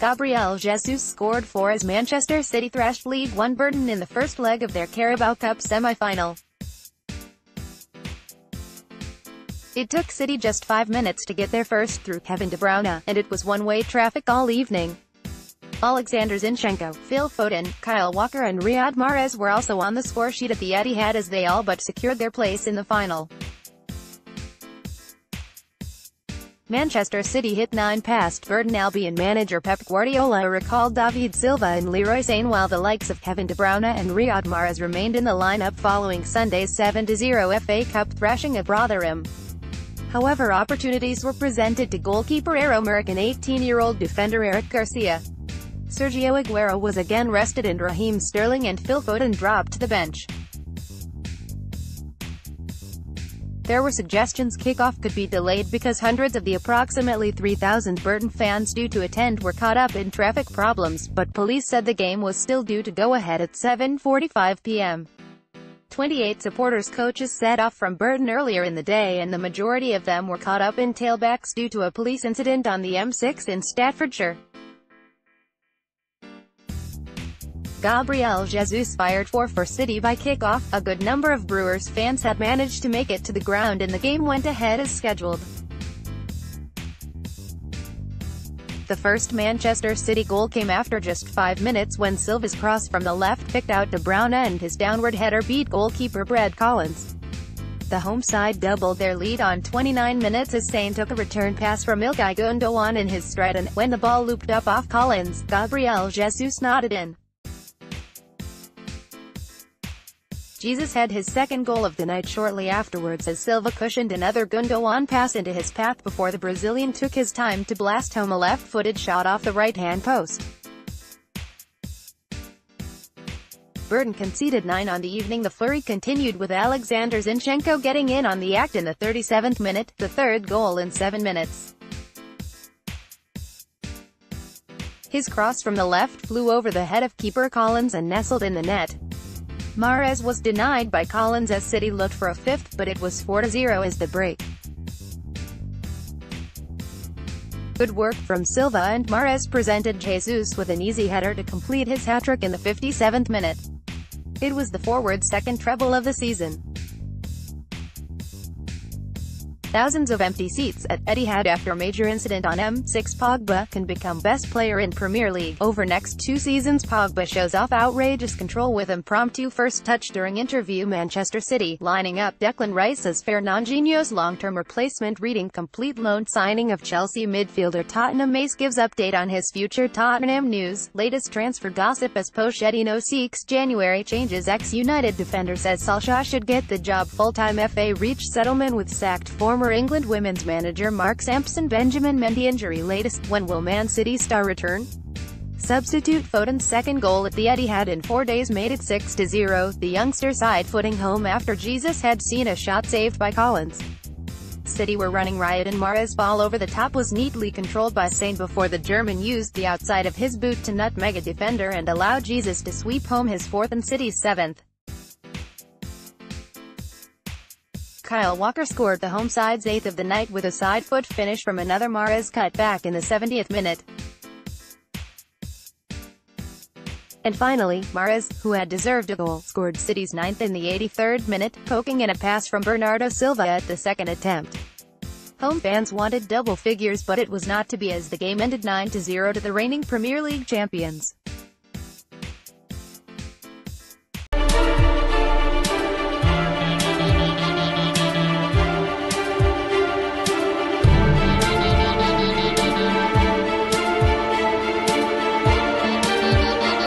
Gabriel Jesus scored 4 as Manchester City thrashed League One Burton in the first leg of their Carabao Cup semi-final. It took City just 5 minutes to get their first through Kevin De Bruyne, and it was one-way traffic all evening. Oleksandr Zinchenko, Phil Foden, Kyle Walker and Riyad Mahrez were also on the scoresheet at the Etihad as they all but secured their place in the final. Manchester City hit 9 past Burton Albion manager Pep Guardiola recalled David Silva and Leroy Sane, while the likes of Kevin De Bruyne and Riyad Mahrez remained in the lineup following Sunday's 7-0 FA Cup thrashing of Rotherham. However, opportunities were presented to goalkeeper American 18-year-old defender Eric Garcia. Sergio Aguero was again rested and Raheem Sterling and Phil Foden dropped to the bench. There were suggestions kickoff could be delayed because hundreds of the approximately 3,000 Burton fans due to attend were caught up in traffic problems, but police said the game was still due to go ahead at 7:45 p.m. 28 supporters coaches set off from Burton earlier in the day, and the majority of them were caught up in tailbacks due to a police incident on the M6 in Staffordshire. Gabriel Jesus fired 4 for City by kickoff. A good number of Brewers fans had managed to make it to the ground and the game went ahead as scheduled. The first Manchester City goal came after just 5 minutes when Silva's cross from the left picked out De Bruyne and his downward header beat goalkeeper Brad Collins. The home side doubled their lead on 29 minutes as Sane took a return pass from Ilkay Gundogan in his stride, and when the ball looped up off Collins, Gabriel Jesus nodded in. Jesus had his second goal of the night shortly afterwards as Silva cushioned another Gundogan pass into his path before the Brazilian took his time to blast home a left-footed shot off the right-hand post. Burton conceded 9 on the evening. The flurry continued with Oleksandr Zinchenko getting in on the act in the 37th minute, the third goal in 7 minutes. His cross from the left flew over the head of keeper Collins and nestled in the net. Mahrez was denied by Collins as City looked for a fifth, but it was 4-0 as the break. Good work from Silva, and Mahrez presented Jesus with an easy header to complete his hat-trick in the 57th minute. It was the forward's second treble of the season. Thousands of empty seats at Etihad after major incident on M6. Pogba can become best player in Premier League. Over next 2 seasons, Pogba shows off outrageous control with impromptu first touch during interview. Manchester City lining up Declan Rice as Fernandinho's long-term replacement. Reading complete loan signing of Chelsea midfielder Tottenham Mace gives update on his future. Tottenham news, latest transfer gossip as Pochettino seeks January changes. Ex-United defender says Solskjaer should get the job full-time. FA reach settlement with sacked former England women's manager Mark Sampson. Benjamin Mendy injury latest, when will Man City star return? Substitute Foden's second goal at the Etihad in 4 days made it 6-0, the youngster side footing home after Jesus had seen a shot saved by Collins. City were running riot and Mahrez's ball over the top was neatly controlled by Sane before the German used the outside of his boot to nutmeg a defender and allow Jesus to sweep home his 4th and City's 7th. Kyle Walker scored the home side's 8th of the night with a side foot finish from another Mahrez cutback in the 70th minute. And finally, Mahrez, who had deserved a goal, scored City's 9th in the 83rd minute, poking in a pass from Bernardo Silva at the second attempt. Home fans wanted double figures, but it was not to be as the game ended 9-0 to the reigning Premier League champions.